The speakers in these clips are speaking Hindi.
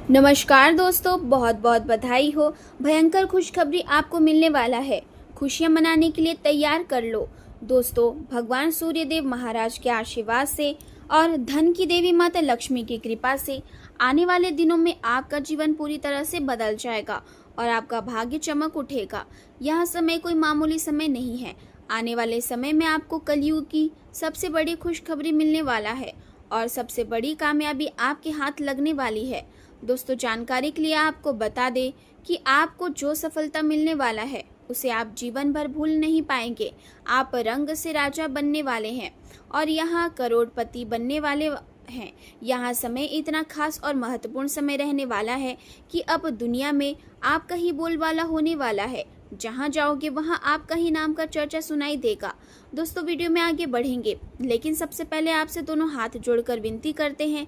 नमस्कार दोस्तों, बहुत बहुत बधाई हो। भयंकर खुशखबरी आपको मिलने वाला है। खुशियां मनाने के लिए तैयार कर लो। दोस्तों, भगवान सूर्यदेव महाराज के आशीर्वाद से और धन की देवी माता लक्ष्मी की कृपा से आने वाले दिनों में आपका जीवन पूरी तरह से बदल जाएगा और आपका भाग्य चमक उठेगा। यह समय कोई मामूली समय नहीं है। आने वाले समय में आपको कलयुग की सबसे बड़ी खुशखबरी मिलने वाला है और सबसे बड़ी कामयाबी आपके हाथ लगने वाली है। दोस्तों, जानकारी के लिए आपको बता दें कि आपको जो सफलता मिलने वाला है उसे आप जीवन भर भूल नहीं पाएंगे। आप रंग से राजा बनने वाले हैं और यहाँ करोड़पति बनने वाले हैं। यहाँ समय इतना खास और महत्वपूर्ण समय रहने वाला है कि अब दुनिया में आपका ही बोलबाला होने वाला है। जहाँ जाओगे वहाँ आपका ही नाम का चर्चा सुनाई देगा। दोस्तों, वीडियो में आगे बढ़ेंगे, लेकिन सबसे पहले आपसे दोनों हाथ जोड़कर विनती करते हैं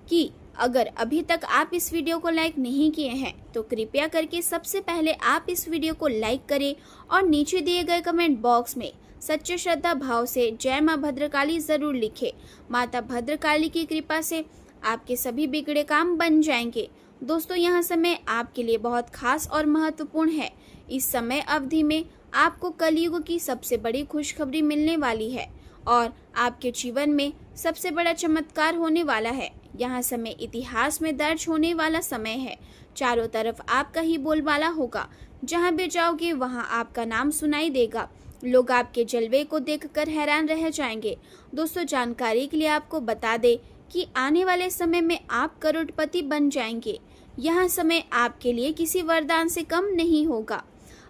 कि अगर अभी तक आप इस वीडियो को लाइक नहीं किए हैं तो कृपया करके सबसे पहले आप इस वीडियो को लाइक करें और नीचे दिए गए कमेंट बॉक्स में सच्चे श्रद्धा भाव से जय मां भद्रकाली जरूर लिखें। माता भद्रकाली की कृपा से आपके सभी बिगड़े काम बन जाएंगे। दोस्तों, यह समय आपके लिए बहुत खास और महत्वपूर्ण है। इस समय अवधि में आपको कलयुग की सबसे बड़ी खुशखबरी मिलने वाली है और आपके जीवन में सबसे बड़ा चमत्कार होने वाला है। यह समय इतिहास में दर्ज होने वाला समय है। चारों तरफ आपका ही बोलबाला होगा। जहां भी जाओगे वहां आपका नाम सुनाई देगा। लोग आपके जलवे को देखकर हैरान रह जाएंगे। दोस्तों, जानकारी के लिए आपको बता दें कि आने वाले समय में आप करोड़पति बन जाएंगे। यह समय आपके लिए किसी वरदान से कम नहीं होगा।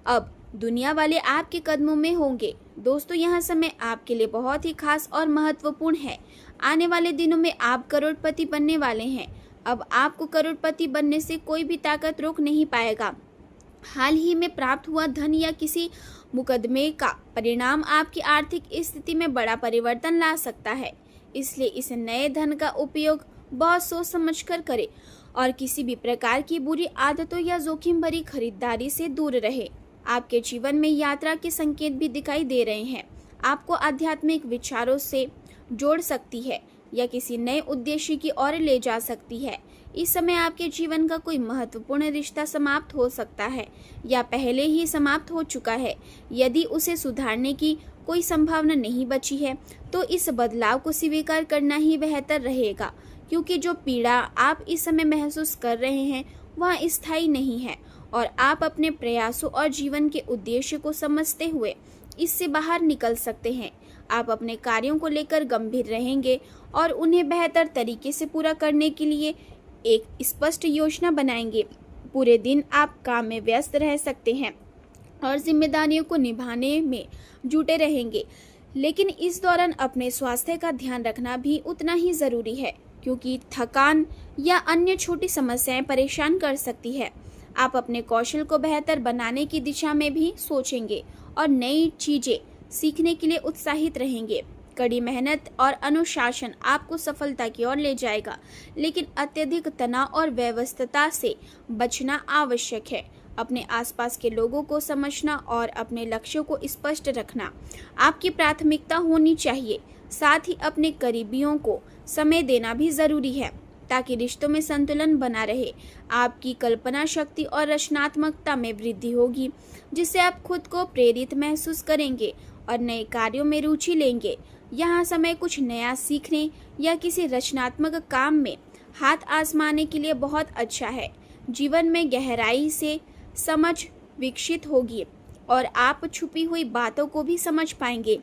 अब दुनिया वाले आपके कदमों में होंगे। दोस्तों, यह समय आपके लिए बहुत ही खास और महत्वपूर्ण है। आने वाले दिनों में आप करोड़पति बनने वाले हैं। अब आपको करोड़पति बनने से कोई भी ताकत रोक नहीं पाएगा। हाल ही में प्राप्त हुआ धन या किसी मुकदमे का परिणाम आपकी आर्थिक स्थिति में बड़ा परिवर्तन ला सकता है। इसलिए इस नए धन का उपयोग बहुत सोच समझकर करें और किसी भी प्रकार की बुरी आदतों या जोखिम भरी खरीदारी से दूर रहे। आपके जीवन में यात्रा के संकेत भी दिखाई दे रहे हैं। आपको आध्यात्मिक विचारों से जोड़ सकती है या किसी नए उद्देश्य की ओर ले जा सकती है। इस समय आपके जीवन का कोई महत्वपूर्ण रिश्ता समाप्त हो सकता है या पहले ही समाप्त हो चुका है। यदि उसे सुधारने की कोई संभावना नहीं बची है तो इस बदलाव को स्वीकार करना ही बेहतर रहेगा, क्योंकि जो पीड़ा आप इस समय महसूस कर रहे हैं वह स्थायी नहीं है और आप अपने प्रयासों और जीवन के उद्देश्य को समझते हुए इससे बाहर निकल सकते हैं। आप अपने कार्यों को लेकर गंभीर रहेंगे और उन्हें बेहतर तरीके से पूरा करने के लिए एक स्पष्ट योजना बनाएंगे। पूरे दिन आप काम में व्यस्त रह सकते हैं और जिम्मेदारियों को निभाने में जुटे रहेंगे, लेकिन इस दौरान अपने स्वास्थ्य का ध्यान रखना भी उतना ही जरूरी है, क्योंकि थकान या अन्य छोटी समस्याएं परेशान कर सकती है। आप अपने कौशल को बेहतर बनाने की दिशा में भी सोचेंगे और नई चीजें सीखने के लिए उत्साहित रहेंगे। कड़ी मेहनत और अनुशासन आपको सफलता की ओर ले जाएगा, लेकिन अत्यधिक तनाव और व्यस्तता से बचना आवश्यक है। अपने आसपास के लोगों को समझना और अपने लक्ष्यों को स्पष्ट रखना आपकी प्राथमिकता होनी चाहिए। साथ ही अपने करीबियों को समय देना भी जरूरी है ताकि रिश्तों में संतुलन बना रहे। आपकी कल्पना शक्ति और रचनात्मकता में वृद्धि होगी, जिससे आप खुद को प्रेरित महसूस करेंगे और नए कार्यों में रुचि लेंगे। यहाँ समय कुछ नया सीखने या किसी रचनात्मक काम में हाथ आजमाने के लिए बहुत अच्छा है। जीवन में गहराई से समझ विकसित होगी और आप छुपी हुई बातों को भी समझ पाएंगे।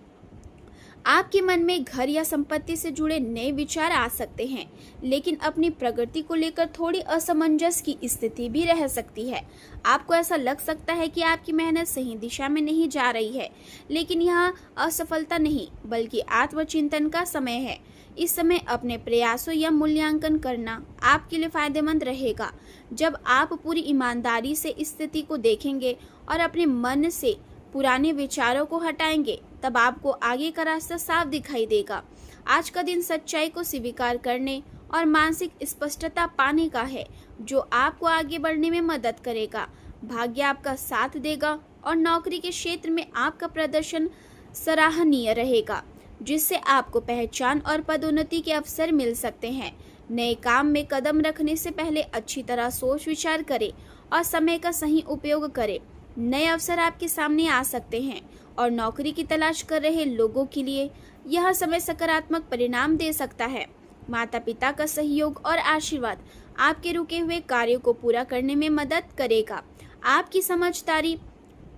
आपके मन में घर या संपत्ति से जुड़े नए विचार आ सकते हैं, लेकिन अपनी प्रगति को लेकर थोड़ी असमंजस की स्थिति भी रह सकती है। आपको ऐसा लग सकता है कि आपकी मेहनत सही दिशा में नहीं जा रही है, लेकिन यह असफलता नहीं बल्कि आत्मचिंतन का समय है। इस समय अपने प्रयासों या मूल्यांकन करना आपके लिए फायदेमंद रहेगा। जब आप पूरी ईमानदारी से स्थिति को देखेंगे और अपने मन से पुराने विचारों को हटाएंगे, तब आपको आगे का रास्ता साफ दिखाई देगा। आज का दिन सच्चाई को स्वीकार करने और मानसिक स्पष्टता पाने का है, जो आपको आगे बढ़ने में मदद करेगा। भाग्य आपका साथ देगा और नौकरी के क्षेत्र में आपका प्रदर्शन सराहनीय रहेगा, जिससे आपको पहचान और पदोन्नति के अवसर मिल सकते हैं। नए काम में कदम रखने से पहले अच्छी तरह सोच विचार करें और समय का सही उपयोग करें। नए अवसर आपके सामने आ सकते हैं और नौकरी की तलाश कर रहे लोगों के लिए यह समय सकारात्मक परिणाम दे सकता है। माता पिता का सहयोग और आशीर्वाद आपके रुके हुए कार्यों को पूरा करने में मदद करेगा। आपकी समझदारी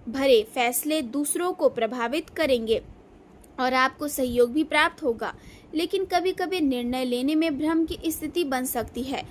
भरे फैसले दूसरों को प्रभावित करेंगे और आपको सहयोग भी प्राप्त होगा, लेकिन कभी कभी निर्णय लेने में भ्रम की स्थिति बन सकती है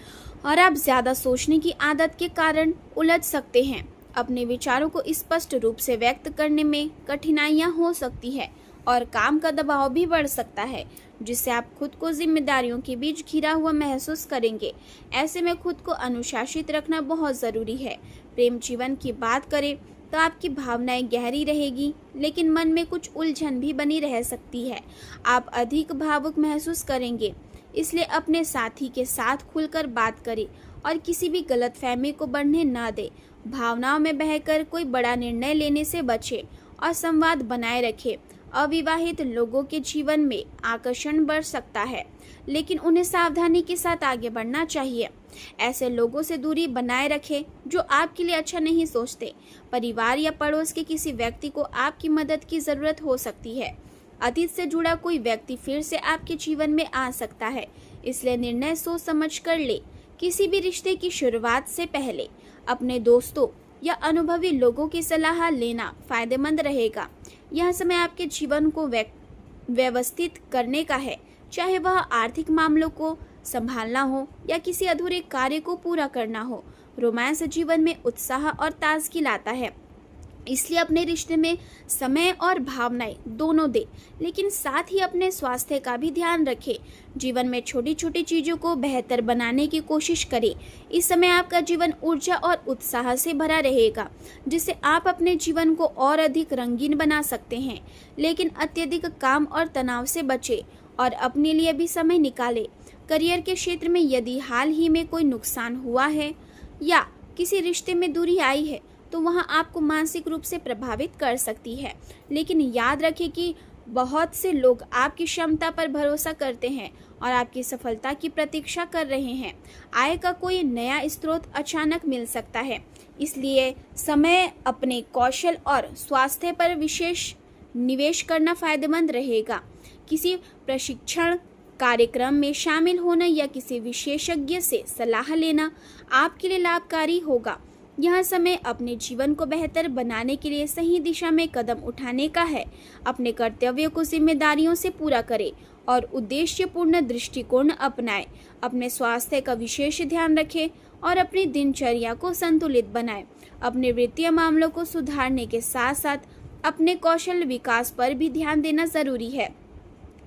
और आप ज्यादा सोचने की आदत के कारण उलझ सकते हैं। अपने विचारों को स्पष्ट रूप से व्यक्त करने में कठिनाइयां हो सकती है और काम का दबाव भी बढ़ सकता है, जिससे आप खुद को जिम्मेदारियों के बीच घिरा हुआ महसूस करेंगे। ऐसे में खुद को अनुशासित रखना बहुत जरूरी है। प्रेम जीवन की बात करें तो आपकी भावनाएं गहरी रहेगी, लेकिन मन में कुछ उलझन भी बनी रह सकती है। आप अधिक भावुक महसूस करेंगे, इसलिए अपने साथी के साथ खुलकर बात करें और किसी भी गलतफहमी को बढ़ने ना दें। भावनाओं में बहकर कोई बड़ा निर्णय लेने से बचें और संवाद बनाए रखें। अविवाहित लोगों के जीवन में आकर्षण बढ़ सकता है, लेकिन उन्हें सावधानी के साथ आगे बढ़ना चाहिए। ऐसे लोगों से दूरी बनाए रखें जो आपके लिए अच्छा नहीं सोचते। परिवार या पड़ोस के किसी व्यक्ति को आपकी मदद की जरूरत हो सकती है। अतीत से जुड़ा कोई व्यक्ति फिर से आपके जीवन में आ सकता है, इसलिए निर्णय सोच समझ कर ले। किसी भी रिश्ते की शुरुआत से पहले अपने दोस्तों या अनुभवी लोगों की सलाह लेना फायदेमंद रहेगा। यह समय आपके जीवन को व्यवस्थित करने का है, चाहे वह आर्थिक मामलों को संभालना हो या किसी अधूरे कार्य को पूरा करना हो। रोमांस जीवन में उत्साह और ताजगी लाता है, इसलिए अपने रिश्ते में समय और भावनाएं दोनों दे, लेकिन साथ ही अपने स्वास्थ्य का भी ध्यान रखें। जीवन में छोटी छोटी चीजों को बेहतर बनाने की कोशिश करें। इस समय आपका जीवन ऊर्जा और उत्साह से भरा रहेगा, जिससे आप अपने जीवन को और अधिक रंगीन बना सकते हैं। लेकिन अत्यधिक काम और तनाव से बचें और अपने लिए भी समय निकालें। करियर के क्षेत्र में यदि हाल ही में कोई नुकसान हुआ है या किसी रिश्ते में दूरी आई है, तो वहाँ आपको मानसिक रूप से प्रभावित कर सकती है। लेकिन याद रखें कि बहुत से लोग आपकी क्षमता पर भरोसा करते हैं और आपकी सफलता की प्रतीक्षा कर रहे हैं। आय का कोई नया स्रोत अचानक मिल सकता है, इसलिए समय अपने कौशल और स्वास्थ्य पर विशेष निवेश करना फायदेमंद रहेगा। किसी प्रशिक्षण कार्यक्रम में शामिल होना या किसी विशेषज्ञ से सलाह लेना आपके लिए लाभकारी होगा। यह समय अपने जीवन को बेहतर बनाने के लिए सही दिशा में कदम उठाने का है। अपने कर्तव्यों को जिम्मेदारियों से पूरा करें और उद्देश्यपूर्ण दृष्टिकोण अपनाएं। अपने स्वास्थ्य का विशेष ध्यान रखें और अपनी दिनचर्या को संतुलित बनाएं। अपने वित्तीय मामलों को सुधारने के साथ साथ अपने कौशल विकास पर भी ध्यान देना जरूरी है।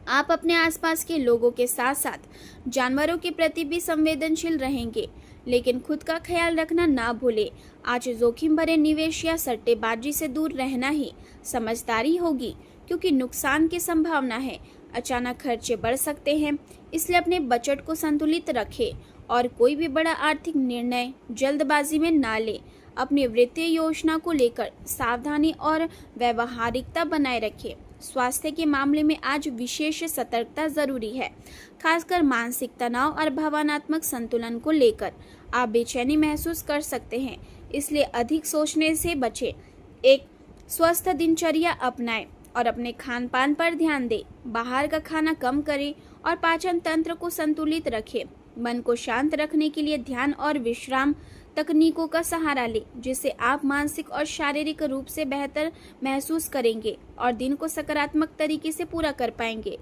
आप अपने आसपास के लोगों के साथ साथ जानवरों के प्रति भी संवेदनशील रहेंगे, लेकिन खुद का ख्याल रखना ना भूलें। आज जोखिम भरे निवेश या सट्टेबाजी से दूर रहना ही समझदारी होगी, क्योंकि नुकसान की संभावना है। अचानक खर्चे बढ़ सकते हैं, इसलिए अपने बजट को संतुलित रखें और कोई भी बड़ा आर्थिक निर्णय जल्दबाजी में ना लें। अपनी वित्तीय योजना को लेकर सावधानी और व्यावहारिकता बनाए रखें। स्वास्थ्य के मामले में आज विशेष सतर्कता जरूरी है, खासकर मानसिक तनाव और भावनात्मक संतुलन को लेकर आप बेचैनी महसूस कर सकते हैं, इसलिए अधिक सोचने से बचें। एक स्वस्थ दिनचर्या अपनाएं और अपने खान पान पर ध्यान दें। बाहर का खाना कम करें और पाचन तंत्र को संतुलित रखें। मन को शांत रखने के लिए ध्यान और विश्राम तकनीकों का सहारा लें, जिससे आप मानसिक और शारीरिक रूप से बेहतर महसूस करेंगे और दिन को सकारात्मक तरीके से पूरा कर पाएंगे।